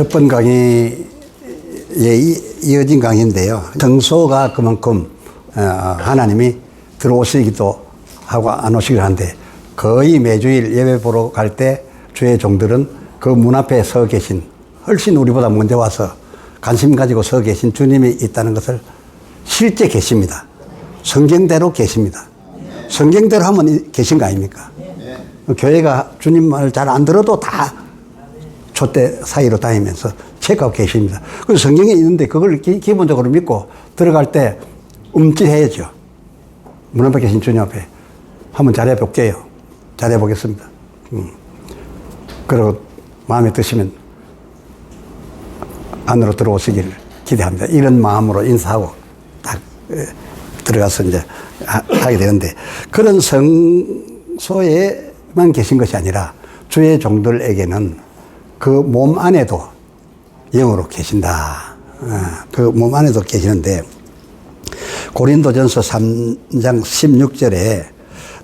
첫 번 강의에 이어진 강의인데요. 성소가 그만큼 하나님이 들어오시기도 하고 안 오시기도 한데 거의 매주일 예배 보러 갈 때 주의 종들은 그 문 앞에 서 계신 훨씬 우리보다 먼저 와서 관심 가지고 서 계신 주님이 있다는 것을 실제 계십니다. 성경대로 계십니다. 성경대로 하면 계신 거 아닙니까? 교회가 주님 말 잘 안 들어도 다 촛대 사이로 다니면서 체크하고 계십니다. 그래서 성경에 있는데 그걸 기본적으로 믿고 들어갈 때 움찔해야죠. 문 앞에 계신 주님 앞에 한번 잘해볼게요. 잘해보겠습니다. 그리고 마음에 드시면 안으로 들어오시기를 기대합니다. 이런 마음으로 인사하고 딱 들어가서 이제 하게 되는데, 그런 성소에만 계신 것이 아니라 주의 종들에게는 그 몸 안에도 영으로 계신다. 그 몸 안에도 계시는데, 고린도전서 3장 16절에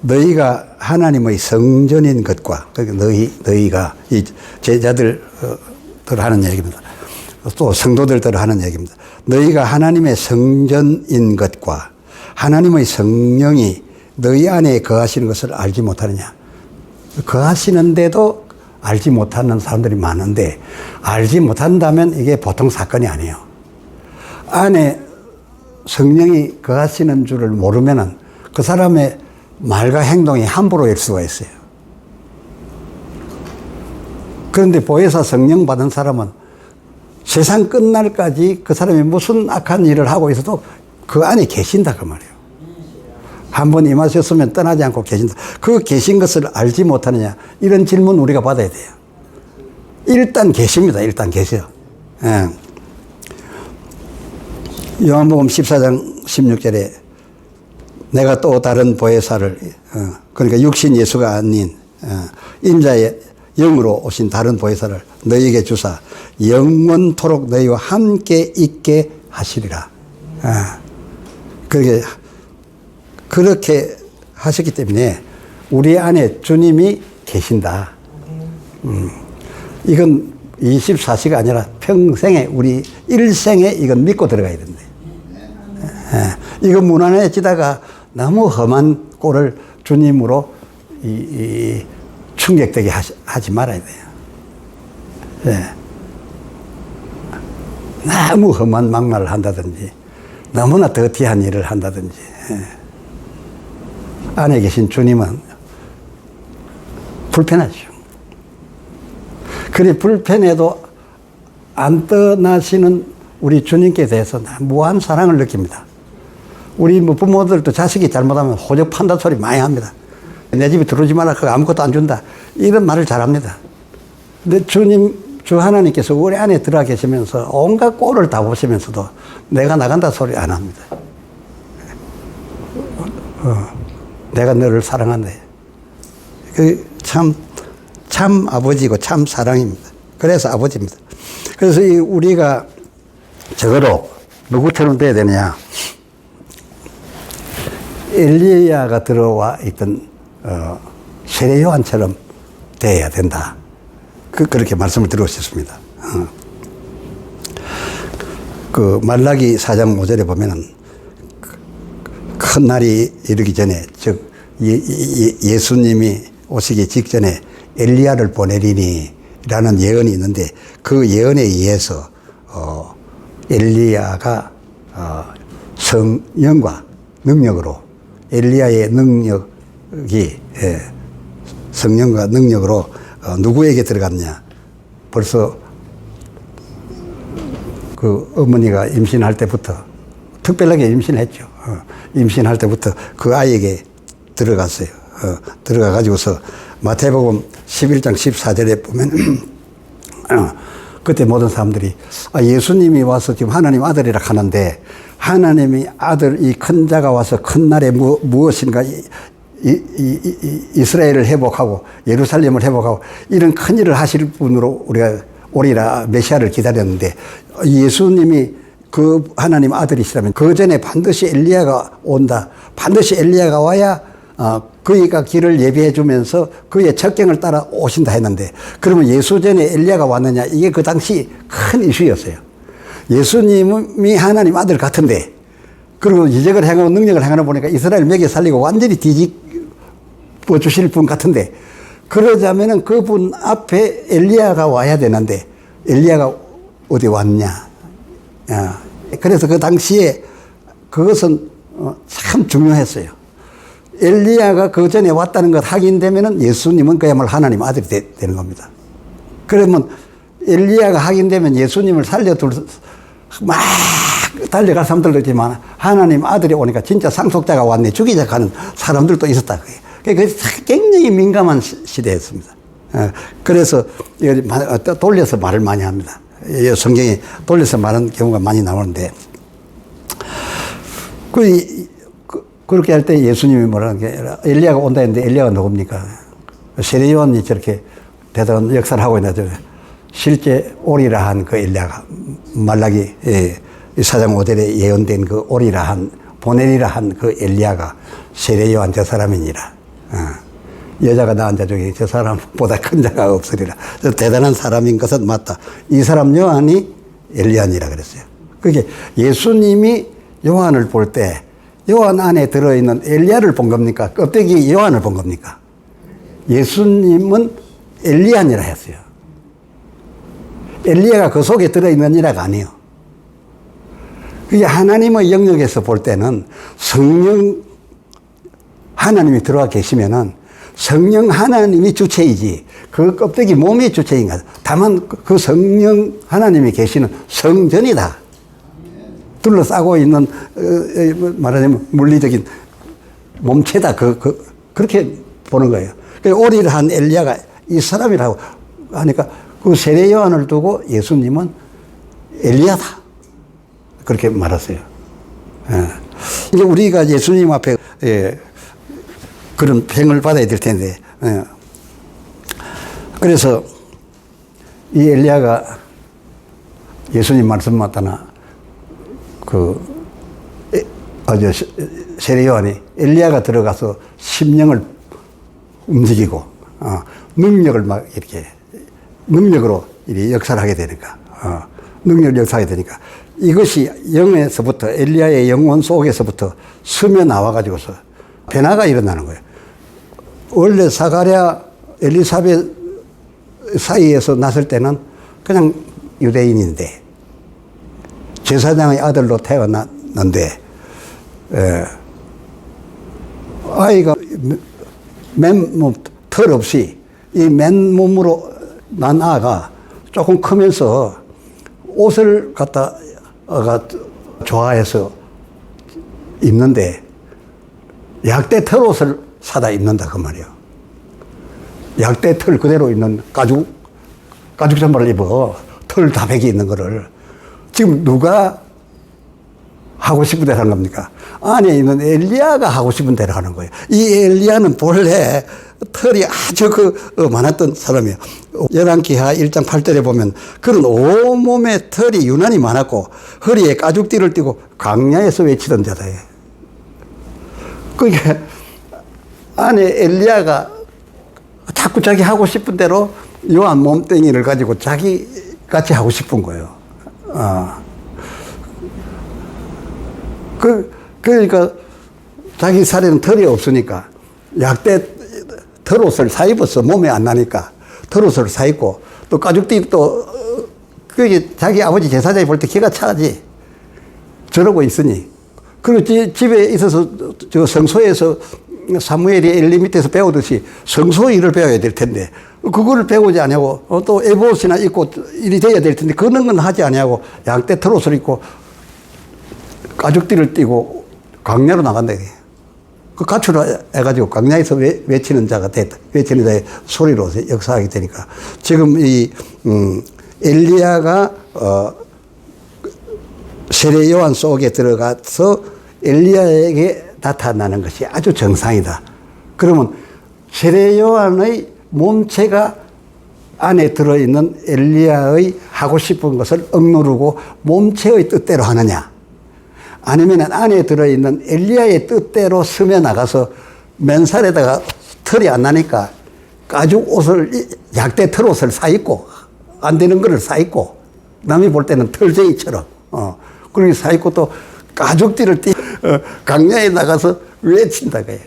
너희가 하나님의 성전인 것과, 너희가 이 제자들 하는 얘기입니다. 또 성도들들 하는 얘기입니다. 너희가 하나님의 성전인 것과 하나님의 성령이 너희 안에 거하시는 것을 알지 못하느냐. 거하시는데도 알지 못하는 사람들이 많은데, 알지 못한다면 이게 보통 사건이 아니에요. 안에 성령이 거하시는 줄을 모르면은 그 사람의 말과 행동이 함부로일 수가 있어요. 그런데 보혜사 성령 받은 사람은 세상 끝날까지 그 사람이 무슨 악한 일을 하고 있어도 그 안에 계신다 그 말이에요. 한번 임하셨으면 떠나지 않고 계신다. 그 계신 것을 알지 못하느냐, 이런 질문 우리가 받아야 돼요. 일단 계십니다. 일단 계세요. 예. 요한복음 14장 16절에 내가 또 다른 보혜사를, 그러니까 육신 예수가 아닌 인자의 영으로 오신 다른 보혜사를 너희에게 주사 영원토록 너희와 함께 있게 하시리라. 그렇게 하셨기 때문에 우리 안에 주님이 계신다. 이건 24시가 아니라 평생에, 우리 일생에 이건 믿고 들어가야 된다. 이거 문 안에 지다가 너무 험한 꼴을 주님으로 충격되게 하지 말아야 돼요. 너무 험한 막말을 한다든지 너무나 더티한 일을 한다든지, 안에 계신 주님은 불편하죠. 그래 불편해도 안 떠나시는 우리 주님께 대해서 무한 사랑을 느낍니다. 우리 부모들도 자식이 잘못하면 호적 판단 소리 많이 합니다. 내 집에 들어오지 마라, 그거 아무것도 안 준다, 이런 말을 잘합니다. 근데 주 하나님께서 우리 안에 들어가 계시면서 온갖 꼴을 다 보시면서도 내가 나간다 소리 안 합니다. 내가 너를 사랑한대. 참 아버지고 참 사랑입니다. 그래서 아버지입니다. 그래서 우리가 저거로 누구처럼 돼야 되느냐. 엘리야가 들어와 있던 세례 요한처럼 돼야 된다. 그렇게 말씀을 드리셨습니다. 그 말라기 4장 5절에 보면은 큰 날이 이르기 전에, 즉 예수님이 오시기 직전에 엘리야를 보내리니 라는 예언이 있는데, 그 예언에 의해서 엘리야가 성령과 능력으로, 엘리야의 능력이 성령과 능력으로 누구에게 들어갔냐. 벌써 그 어머니가 임신할 때부터, 특별하게 임신했죠. 임신할 때부터 그 아이에게 들어갔어요. 들어가 가지고서 마태복음 11장 14절에 보면 그때 모든 사람들이 예수님이 와서 지금 하나님 아들이라 하는데, 하나님이 아들 이 큰 자가 와서 큰 날에 무엇인가 이스라엘을 회복하고 예루살렘을 회복하고 이런 큰 일을 하실 분으로 우리가 오리라 메시아를 기다렸는데, 예수님이 그 하나님 아들이시라면 그 전에 반드시 엘리야가 온다. 반드시 엘리야가 와야 그이가 길을 예비해 주면서 그의 첩경을 따라 오신다 했는데, 그러면 예수 전에 엘리야가 왔느냐? 이게 그 당시 큰 이슈였어요. 예수님이 하나님 아들 같은데, 그리고 이적을 행하고 능력을 행하는 보니까 이스라엘 먹여 살리고 완전히 뒤집어 주실 분 같은데, 그러자면은 그분 앞에 엘리야가 와야 되는데 엘리야가 어디 왔냐? 그래서 그 당시에 그것은 참 중요했어요. 엘리야가 그 전에 왔다는 것 확인되면은 예수님은 그야말로 하나님 아들이 되는 겁니다. 그러면 엘리야가 확인되면 예수님을 살려둘 막 달려갈 사람들도 있지만 하나님 아들이 오니까 진짜 상속자가 왔네, 죽이자 하는 사람들도 있었다. 그게 굉장히 민감한 시대였습니다. 그래서 돌려서 말을 많이 합니다. 성경에 돌려서 말하는 경우가 많이 나오는데, 그렇게 할 때 예수님이 뭐라는 게, 엘리야가 온다 했는데 엘리야가 누굽니까? 세례 요한이 저렇게 대단한 역사를 하고 있는데, 실제 오리라 한 그 엘리야가 말라기 4장 5절에 예언된 그 오리라 한, 보내리라 한 그 엘리야가 세례 요한 저 사람이니라. 여자가 낳은 자 중에 저 사람보다 큰 자가 없으리라. 대단한 사람인 것은 맞다. 이 사람 요한이 엘리야니라 그랬어요. 그게 예수님이 요한을 볼 때 요한 안에 들어있는 엘리야를 본 겁니까? 껍데기 요한을 본 겁니까? 예수님은 엘리야니라 했어요. 엘리야가 그 속에 들어있느니라가 아니에요. 그게 하나님의 영역에서 볼 때는 성령 하나님이 들어와 계시면은 성령 하나님이 주체이지 그 껍데기 몸이 주체인가. 다만 그 성령 하나님이 계시는 성전이다. 둘러싸고 있는 말하자면 물리적인 몸체다. 그렇게 보는 거예요. 오리를 한 엘리야가 이 사람이라고 하니까 그 세례 요한을 두고 예수님은 엘리야다. 그렇게 말했어요. 이제 우리가 예수님 앞에 그런 병을 받아야 될 텐데, 그래서 이 엘리야가 예수님 말씀 맞다나 세례 요한이 엘리야가 들어가서 심령을 움직이고 능력을 막 이렇게 능력으로 이렇게 역사를 하게 되니까 능력을 역사하게 되니까 이것이 영에서부터 엘리야의 영혼 속에서부터 스며 나와가지고서 변화가 일어나는 거예요. 원래 사가랴 엘리사벳 사이에서 났을 때는 그냥 유대인인데 제사장의 아들로 태어났는데 아이가 털 없이 이 맨몸으로 난 아가 조금 크면서 옷을 갖다가 좋아해서 입는데 약대 털옷을 사다 입는다 그 말이에요. 약대 털 그대로 있는 가죽 잠바를 입어. 털 다백이 있는 거를 지금 누가 하고 싶은 대로 하는 겁니까? 안에 있는 엘리야가 하고 싶은 대로 하는 거예요. 이 엘리야는 본래 털이 아주 많았던 사람이에요. 열왕기하 1장 8절에 보면 그런 온몸에 털이 유난히 많았고 허리에 가죽띠를 띠고 광야에서 외치던 자다. 그러니까 안에 엘리야가 자꾸 자기 하고 싶은 대로 요한 몸뚱이를 가지고 자기 같이 하고 싶은 거예요. 그러니까 자기 살에는 털이 없으니까 약대 털옷을 사 입었어. 몸에 안 나니까 털옷을 사 입고 또 가죽띠 또 그게 자기 아버지 제사장이 볼 때 기가 차지. 저러고 있으니. 그리고 집에 있어서 저 성소에서 사무엘이 엘리 밑에서 배우듯이 성소 일을 배워야 될 텐데 그거를 배우지 아니하고 또 에봇이나 입고 일이 돼야 될 텐데 그런 건 하지 아니하고 양떼 털옷을 입고 가죽띠를 띠고 광야로 나간다. 그 가출을 해가지고 광야에서 외치는 자가 됐다. 외치는 자의 소리로 역사하게 되니까 지금 이 엘리야가 세례 요한 속에 들어가서 엘리야에게 나타나는 것이 아주 정상이다. 그러면 세례 요한의 몸체가 안에 들어있는 엘리야의 하고 싶은 것을 억누르고 몸체의 뜻대로 하느냐, 아니면 안에 들어있는 엘리야의 뜻대로 스며 나가서 맨살에다가 털이 안 나니까 가죽 옷을, 약대 털 옷을 사입고, 안 되는 거를 사입고, 남이 볼 때는 털쟁이처럼, 그렇게 사입고 또 가죽띠를 강야에 나가서 외친다, 그래.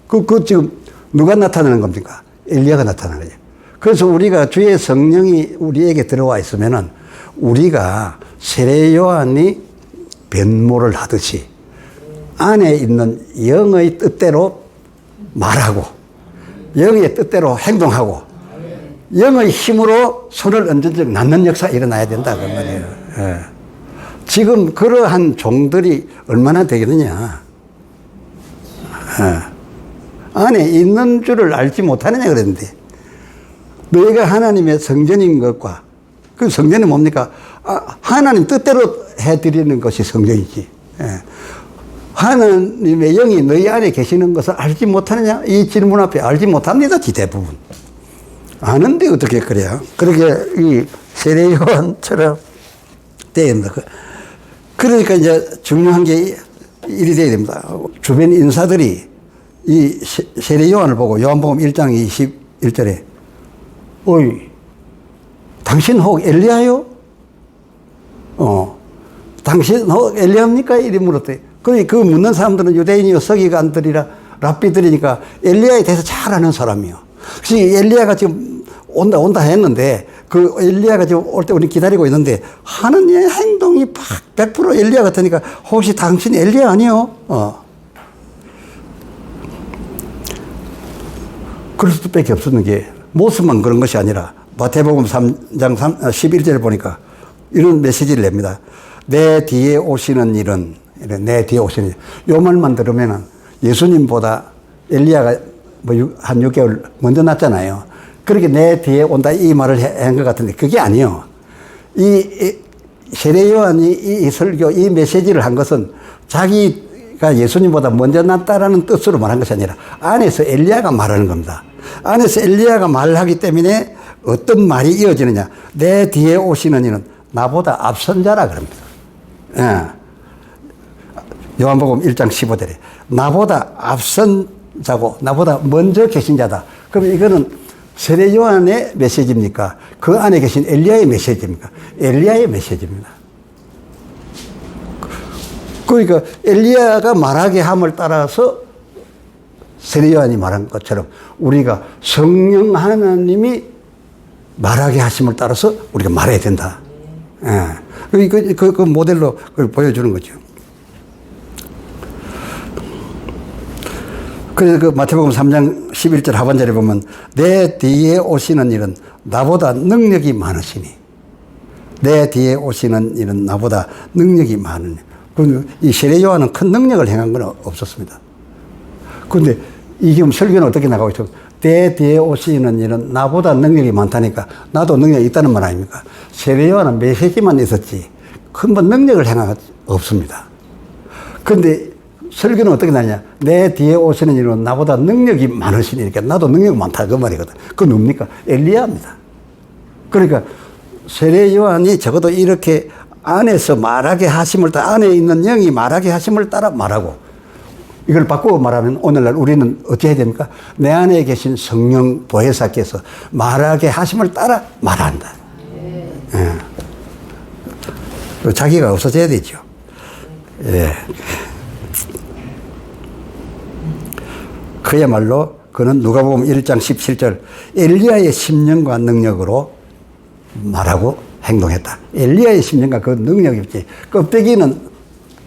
그 지금 누가 나타나는 겁니까? 엘리야가 나타나는 거예요. 그래서 우리가 주의 성령이 우리에게 들어와 있으면은 우리가 세례 요한이 변모를 하듯이 안에 있는 영의 뜻대로 말하고 영의 뜻대로 행동하고 영의 힘으로 손을 언제든지 낳는 역사가 일어나야 된다 그 말이에요. 예. 지금 그러한 종들이 얼마나 되겠느냐. 예. 안에 있는 줄을 알지 못하느냐 그랬는데 너희가 하나님의 성전인 것과 그 성전이 뭡니까? 하나님 뜻대로 해드리는 것이 성전이지. 예. 하나님의 영이 너희 안에 계시는 것을 알지 못하느냐? 이 질문 앞에 알지 못합니다. 대부분. 아는데 어떻게 그래요? 그렇게 이 세례 요한처럼 돼야 됩니다. 그러니까 이제 중요한 게 일이 돼야 됩니다. 주변 인사들이 이 세례 요한을 보고 요한복음 1장 21절에 어이, 당신 혹 엘리야요? 당신 혹 엘리야입니까? 이리 물었대. 그 묻는 사람들은 유대인이요, 서기관들이라 랍비들이니까 엘리야에 대해서 잘 아는 사람이요. 그래서 엘리야가 지금 온다 했는데 그 엘리야가 지금 올 때 우리 기다리고 있는데 하는 행동이 100% 엘리야 같으니까 혹시 당신 엘리야 아니요? 그럴 수밖에 없었는 게 모습만 그런 것이 아니라 마태복음 3장 11절을 보니까 이런 메시지를 냅니다. 내 뒤에 오시는 일은 내 뒤에 오시는 일. 요 말만 들으면은 예수님보다 엘리야가 한 6개월 먼저 났잖아요. 그렇게 내 뒤에 온다 이 말을 한 것 같은데 그게 아니에요. 이 세례 요한이 이 설교 이 메시지를 한 것은 자기가 예수님보다 먼저 났다라는 뜻으로 말한 것이 아니라 안에서 엘리야가 말하는 겁니다. 안에서 엘리야가 말하기 때문에 어떤 말이 이어지느냐. 내 뒤에 오시는 이는 나보다 앞선 자라 그럽니다. 예. 요한복음 1장 15절에 나보다 앞선 자고 나보다 먼저 계신 자다. 그러면 이거는 세례 요한의 메시지입니까? 그 안에 계신 엘리야의 메시지입니까? 엘리야의 메시지입니다. 그러니까 엘리야가 말하게 함을 따라서 세례 요한이 말한 것처럼 우리가 성령 하나님이 말하게 하심을 따라서 우리가 말해야 된다. 예. 그 모델로 그걸 보여주는 거죠. 그래서 그 마태복음 3장 11절 하반절에 보면 내 뒤에 오시는 일은 나보다 능력이 많으시니 내 뒤에 오시는 일은 나보다 능력이 많으니 이 세례 요한은 큰 능력을 행한 건 없었습니다. 그런데 이 지금 설교는 어떻게 나가고 있죠? 내 뒤에 오시는 일은 나보다 능력이 많다니까 나도 능력이 있다는 말 아닙니까? 세례 요한은 메시지만 있었지 큰 능력을 행한 건 없습니다. 그런데 설교는 어떻게 나냐? 내 뒤에 오시는 일은 나보다 능력이 많으시니까 나도 능력이 많다 그 말이거든. 그건 뭡니까? 엘리야입니다. 그러니까 세례 요한이 적어도 이렇게 안에서 말하게 하심을 따라 안에 있는 영이 말하게 하심을 따라 말하고 이걸 바꾸고 말하면 오늘날 우리는 어찌 해야 됩니까? 내 안에 계신 성령 보혜사께서 말하게 하심을 따라 말한다. 예. 자기가 없어져야 되죠. 예. 그야말로 그는 누가복음 1장 17절 엘리야의 심령과 능력으로 말하고 행동했다. 엘리야의 심령과 그 능력이 없지. 껍데기는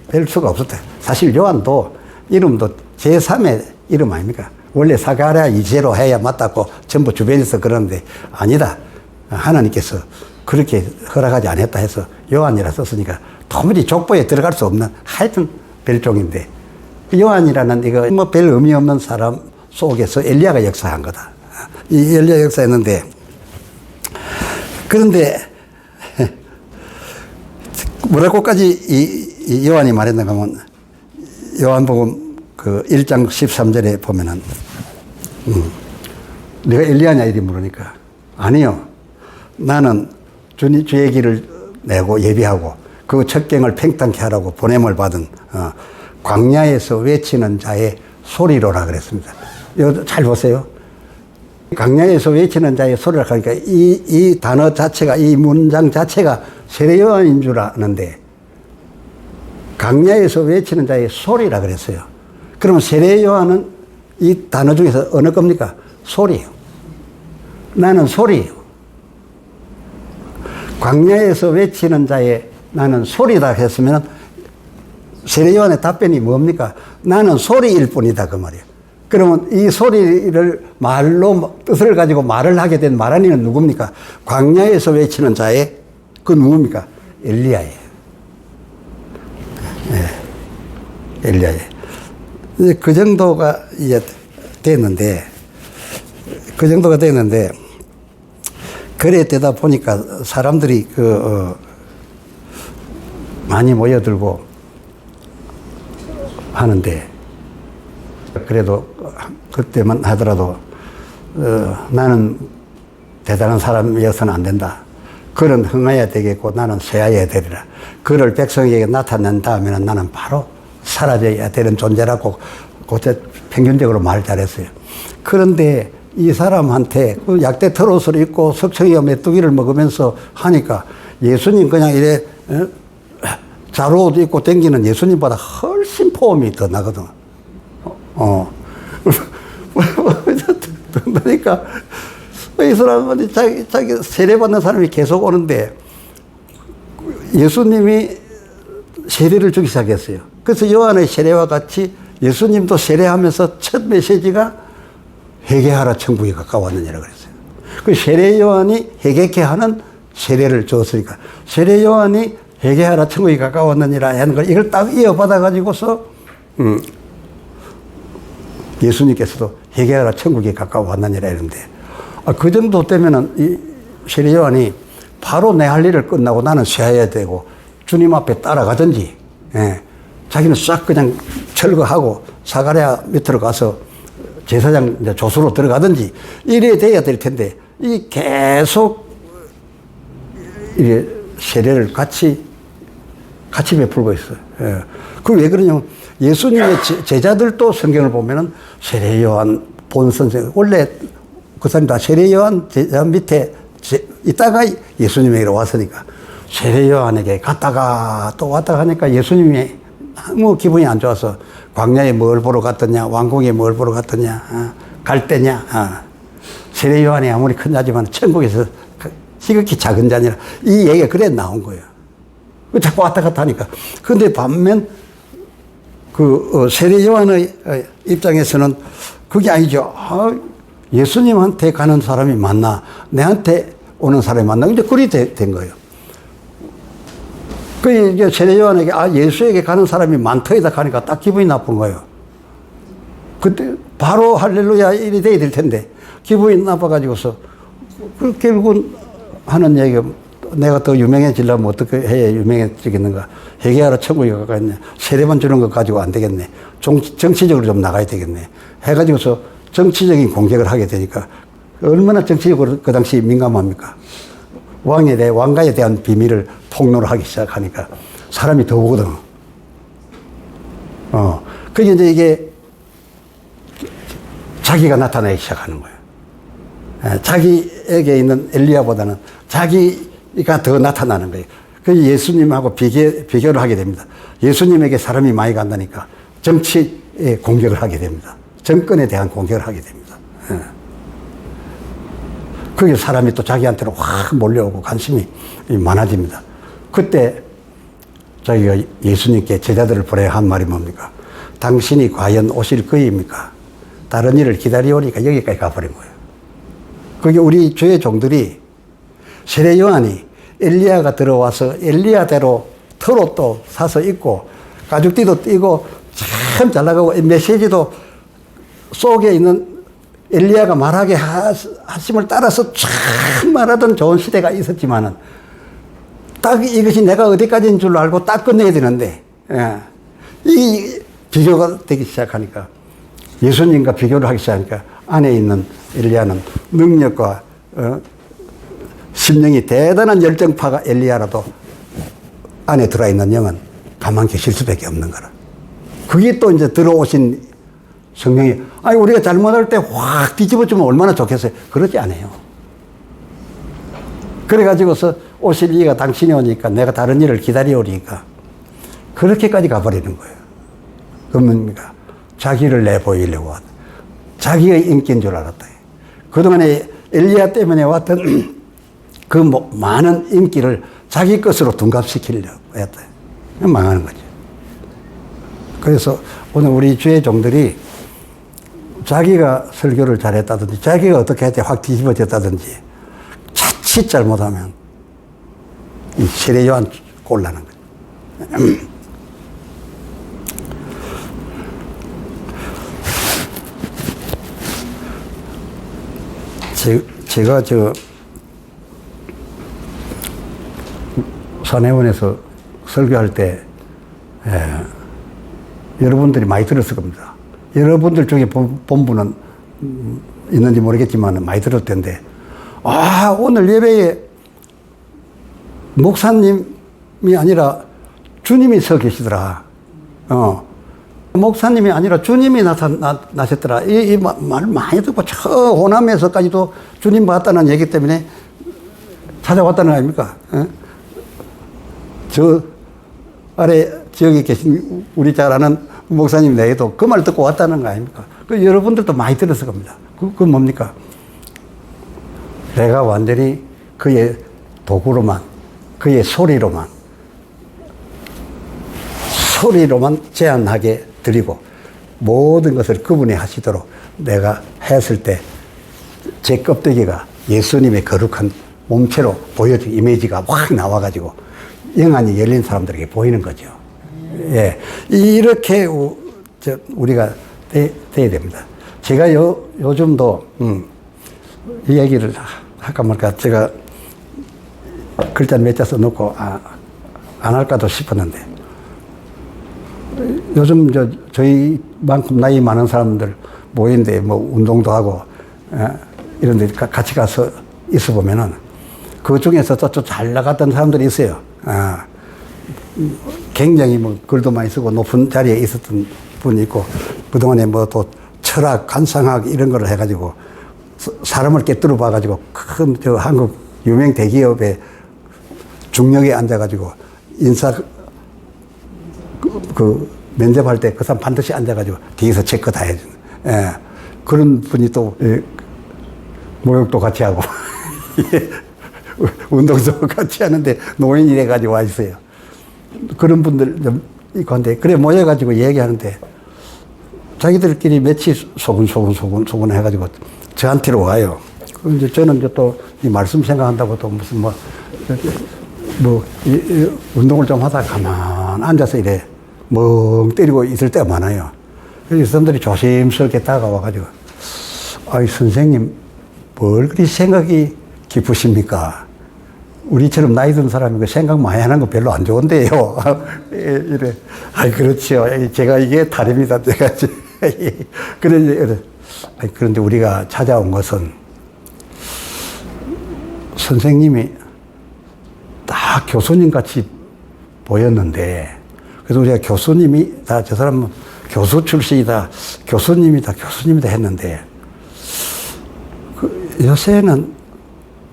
별 수가 없었다. 사실 요한도 이름도 제3의 이름 아닙니까? 원래 사가랴 이제로 해야 맞다고 전부 주변에서 그러는데 아니다. 하나님께서 그렇게 허락하지 않았다 해서 요한이라 썼으니까 도무지 족보에 들어갈 수 없는 하여튼 별종인데 요한이라는 이거 뭐 별 의미 없는 사람 속에서 엘리야가 역사한 거다. 이 엘리야 역사했는데 그런데 뭐라고까지 이 요한이 말했는가 하면 요한복음 그 1장 13절에 보면은 내가 엘리야냐 이리 물으니까 아니요. 나는 주의 길을 내고 예비하고 그 첩경을 팽창케 하라고 보냄을 받은 광야에서 외치는 자의 소리로라 그랬습니다. 이거 잘 보세요. 광야에서 외치는 자의 소리라 하니까 이 단어 자체가, 이 문장 자체가 세례요한인 줄 아는데 광야에서 외치는 자의 소리라 그랬어요. 그러면 세례요한은 이 단어 중에서 어느 겁니까? 소리예요. 나는 소리예요. 광야에서 외치는 자의 나는 소리다 했으면 세례요한의 답변이 뭡니까? 나는 소리일 뿐이다 그 말이에요. 그러면 이 소리를 말로 뜻을 가지고 말을 하게 된 말하니는 누굽니까? 광야에서 외치는 자의 그 누굽니까? 엘리야예요. 네. 엘리야예요. 그 정도가 이제 됐는데 그래 되다 보니까 사람들이 많이 모여들고 하는데 그래도 그때만 하더라도 나는 대단한 사람이어서는 안 된다. 그는 흥해야 되겠고 나는 쇠하여야 되리라. 그를 백성에게 나타낸 다음에는 나는 바로 사라져야 되는 존재라고 그때 평균적으로 말 잘했어요. 그런데 이 사람한테 그 약대 털옷을 입고 석청이와 메뚜기를 먹으면서 하니까 예수님 그냥 이래 자루옷 입고 댕기는 예수님보다 훨씬 포음이 더 나거든. 그러니까 이 사람은 자기 세례받는 사람이 계속 오는데 예수님이 세례를 주기 시작했어요. 그래서 요한의 세례와 같이 예수님도 세례하면서 첫 메시지가 회개하라 천국이 가까웠느니라 그랬어요. 그 세례 요한이 회개케 하는 세례를 줬으니까 세례 요한이 회개하라 천국이 가까웠느니라 하는 걸 이걸 딱 이어받아 가지고서 예수님께서도 회개하라 천국이 가까웠느니라 이런데 그 정도 되면은 이 세례 요한이 바로 내 할 일을 끝나고 나는 쉬어야 되고 주님 앞에 따라가든지 자기는 싹 그냥 철거하고 사가랴 밑으로 가서 제사장 이제 조수로 들어가든지 이래 돼야 될 텐데 이 계속 이게 세례를 같이 베풀고 있어요. 그 왜 그러냐면 예수님의 제자들도 성경을 보면은 세례 요한 본 선생 원래 그 사람 다 세례 요한 제자 밑에 있다가 예수님에게로 왔으니까 세례 요한에게 갔다가 또 왔다가 하니까 예수님이 너무 기분이 안 좋아서 광야에 뭘 보러 갔더냐, 왕궁에 뭘 보러 갔더냐, 갈 때냐, 세례 요한이 아무리 큰 자지만 천국에서 지극히 작은 자니라. 이 얘기가 그래 나온 거예요. 자꾸 왔다 갔다 하니까. 근데 반면 세례 요한의 입장에서는 그게 아니죠. 예수님한테 가는 사람이 맞나, 내한테 오는 사람이 맞나. 이제 그리 된 거예요. 그 이제 세례 요한에게 예수에게 가는 사람이 많더이다 하니까 딱 기분이 나쁜 거예요. 그때 바로 할렐루야 이리 돼야 될 텐데 기분이 나빠가지고서 결국은 하는 얘기가 내가 더 유명해지려면 어떻게 해야 유명해지겠는가. 회개하라 천국이 가까이 있네. 세례만 주는 것 가지고 안 되겠네. 정치적으로 좀 나가야 되겠네. 해가지고서 정치적인 공격을 하게 되니까 얼마나 정치적으로 그 당시 민감합니까. 왕가에 대한 비밀을 폭로를 하기 시작하니까 사람이 더 오거든. 그게 이제 이게 자기가 나타나기 시작하는 거예요. 자기에게 있는 엘리야보다는 자기가 더 나타나는 거예요. 그래서 예수님하고 비교를 하게 됩니다. 예수님에게 사람이 많이 간다니까 정치에 공격을 하게 됩니다. 정권에 대한 공격을 하게 됩니다. 그게 사람이 또 자기한테로 확 몰려오고 관심이 많아집니다. 그때 자기가 예수님께 제자들을 보내야 한 말이 뭡니까? 당신이 과연 오실 거입니까? 다른 일을 기다리오니까 여기까지 가버린 거예요. 그게 우리 주의 종들이 세례 요한이 엘리야가 들어와서 엘리야대로 털옷도 사서 입고 가죽띠도 띠고 참 잘 나가고 메시지도 속에 있는 엘리야가 말하게 하심을 따라서 참 말하던 좋은 시대가 있었지만은 딱 이것이 내가 어디까지인 줄 알고 딱 끝내야 되는데 이 비교가 되기 시작하니까 예수님과 비교를 하기 시작하니까 안에 있는 엘리야는 능력과 심령이 대단한 열정파가 엘리야라도 안에 들어있는 영은 가만히 계실 수밖에 없는 거라. 그게 또 이제 들어오신 성령이, 아니, 우리가 잘못할 때 확 뒤집어주면 얼마나 좋겠어요. 그러지 않아요. 그래가지고서 오실 이가 당신이 오니까 내가 다른 일을 기다려오니까 그렇게까지 가버리는 거예요. 그러면 자기를 내보이려고 하다. 자기의 인기인 줄 알았다. 그동안에 엘리야 때문에 왔던 그 많은 인기를 자기 것으로 둔갑시키려고 했다. 망하는 거죠. 그래서 오늘 우리 주의 종들이 자기가 설교를 잘했다든지 자기가 어떻게 할 때 확 뒤집어졌다든지 자칫 잘못하면 이 세례요한 꼴나는 거죠. 제가 산해원에서 설교할 때 여러분들이 많이 들었을 겁니다. 여러분들 중에 본 분은 있는지 모르겠지만 많이 들을 텐데, 아, 오늘 예배에 목사님이 아니라 주님이 서 계시더라. 목사님이 아니라 주님이 나셨더라. 이 말 많이 듣고 저 호남에서까지도 주님 봤다는 얘기 때문에 찾아왔다는 거 아닙니까? 저 아래 지역에 계신 우리 잘 아는 목사님 내에도 그 말 듣고 왔다는 거 아닙니까? 그 여러분들도 많이 들었을 겁니다. 그건 뭡니까? 내가 완전히 그의 도구로만, 그의 소리로만 제한하게 드리고 모든 것을 그분이 하시도록 내가 했을 때 제 껍데기가 예수님의 거룩한 몸체로 보여진 이미지가 확 나와가지고 영안이 열린 사람들에게 보이는 거죠. 예. 이렇게 우리가 돼야 됩니다. 제가 요즘도, 이 얘기를 할까 말까 제가 글자 몇 자 써놓고 안 할까도 싶었는데, 요즘 저희만큼 나이 많은 사람들 모이는데 뭐 운동도 하고, 이런 데 같이 가서 있어 보면은 그 중에서 또 잘 나갔던 사람들이 있어요. 굉장히 뭐 글도 많이 쓰고 높은 자리에 있었던 분이 있고, 그동안에 뭐 또 철학, 관상학 이런 거를 해가지고 사람을 깨뜨려 봐가지고 큰 한국 유명 대기업의 중역에 앉아가지고 인사 그 면접할 때 그 사람 반드시 앉아가지고 뒤에서 체크 다 해주는, 그런 분이 또 모욕도 같이 하고 운동도 같이 하는데 노인이 돼가지고 와 있어요. 그런 분들 있고 한데, 그래 모여가지고 얘기하는데 자기들끼리 며칠 소근 해가지고 저한테로 와요. 이제 저는 이제 또 이 말씀 생각한다고 또 무슨 운동을 좀 하다가 가만 앉아서 이래 멍 때리고 있을 때가 많아요. 그래서 사람들이 조심스럽게 다가와가지고, 아이, 선생님, 뭘 그리 생각이 깊으십니까? 우리처럼 나이 든 사람이 생각 많이 하는 거 별로 안 좋은데요. 이래. 아이, 그렇죠. 제가 이게 다릅니다. 제가. 그런데 우리가 찾아온 것은 선생님이 다 교수님 같이 보였는데, 그래서 우리가 교수님이 저 사람은 교수 출신이다, 교수님이다 했는데, 요새는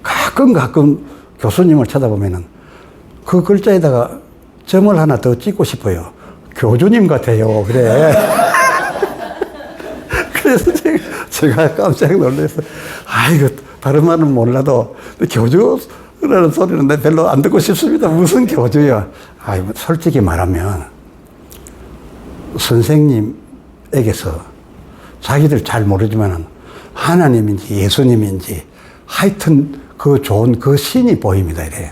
가끔 교수님을 쳐다보면은 그 글자에다가 점을 하나 더 찍고 싶어요. 교주님 같아요. 그래. 그래서 제가 깜짝 놀라서, 아이고, 다른 말은 몰라도 교주라는 소리는 내 별로 안 듣고 싶습니다. 무슨 교주야. 아이고, 솔직히 말하면 선생님에게서 자기들 잘 모르지만은 하나님인지 예수님인지 하여튼 그 좋은 그 신이 보입니다. 이래요.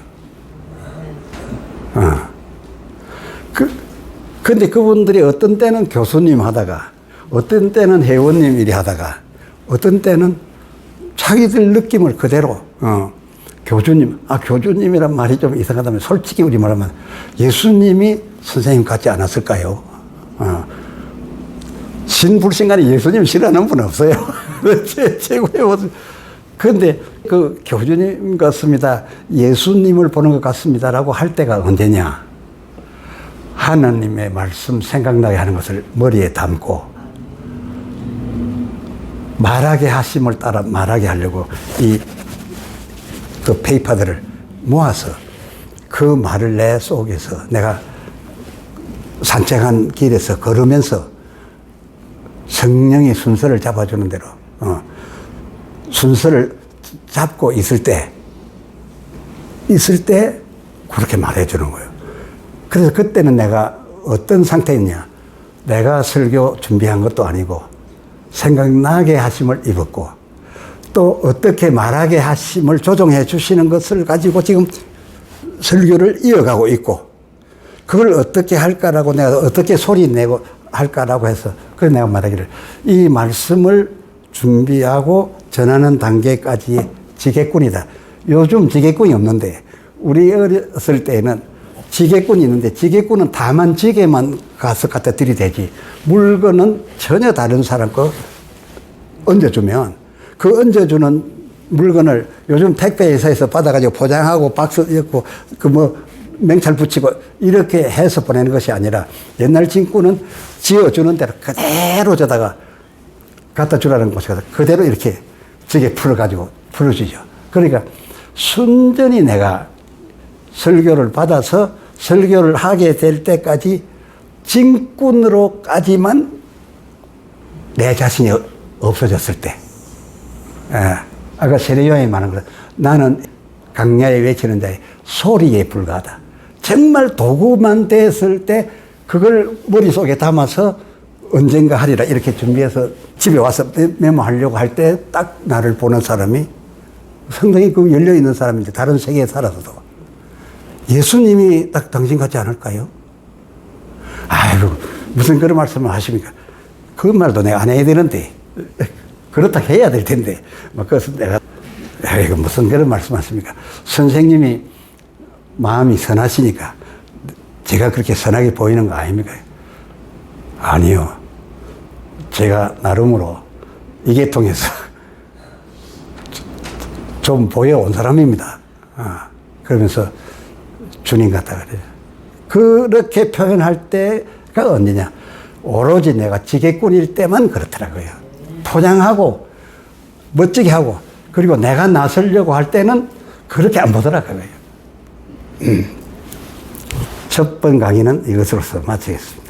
근데 그분들이 어떤 때는 교수님 하다가, 어떤 때는 회원님 일이 하다가, 어떤 때는 자기들 느낌을 그대로, 교주님, 교주님이란 말이 좀 이상하다면 솔직히 우리 말하면 예수님이 선생님 같지 않았을까요? 신불신간에 예수님 싫어하는 분 없어요. 최고의 모습. 그런데 그 교주님 같습니다, 예수님을 보는 것 같습니다라고 할 때가 언제냐? 하나님의 말씀 생각나게 하는 것을 머리에 담고 말하게 하심을 따라 말하게 하려고 그 페이퍼들을 모아서 그 말을 내 속에서 내가 산책한 길에서 걸으면서 성령이 순서를 잡아주는 대로 순서를 잡고 있을 때 그렇게 말해주는 거예요. 그래서 그때는 내가 어떤 상태였냐. 내가 설교 준비한 것도 아니고 생각나게 하심을 입었고 또 어떻게 말하게 하심을 조정해 주시는 것을 가지고 지금 설교를 이어가고 있고 그걸 어떻게 할까라고 내가 어떻게 소리 내고 할까라고 해서 그래서 내가 말하기를 이 말씀을 준비하고 전하는 단계까지 지게꾼이다. 요즘 지게꾼이 없는데 우리 어렸을 때는 지게꾼이 있는데 지게꾼은 다만 지게만 가서 갖다 들이대지 물건은 전혀 다른 사람 거 얹어주면 그 얹어주는 물건을 요즘 택배회사에서 받아가지고 포장하고 박스 엮고 맹찰 붙이고 이렇게 해서 보내는 것이 아니라 옛날 진구는 지어주는 대로 그대로 저다가 갖다 주라는 곳에 가서 그대로 이렇게 지게 풀어가지고 풀어주죠. 그러니까 순전히 내가 설교를 받아서 설교를 하게 될 때까지 진꾼으로까지만 내 자신이 없어졌을 때. 아까 세례요한이 말한 거 나는 강야에 외치는 자의 소리에 불과하다. 정말 도구만 됐을 때 그걸 머릿속에 담아서 언젠가 하리라 이렇게 준비해서 집에 와서 메모하려고 할 때 딱 나를 보는 사람이 상당히 그 열려있는 사람인데 다른 세계에 살아서도 예수님이 딱 당신 같지 않을까요? 아이고 무슨 그런 말씀을 하십니까? 그 말도 내가 안 해야 되는데 그렇다 해야 될 텐데 그래서 내가 이거 무슨 그런 말씀 하십니까? 선생님이 마음이 선하시니까 제가 그렇게 선하게 보이는 거 아닙니까? 아니요. 제가 나름으로 이 계통에서 좀 보여온 사람입니다. 그러면서 주님 같다 그래요. 그렇게 표현할 때가 언제냐? 오로지 내가 지게꾼일 때만 그렇더라고요. 포장하고 멋지게 하고 그리고 내가 나서려고 할 때는 그렇게 안 보더라고요. 첫 번 강의는 이것으로서 마치겠습니다.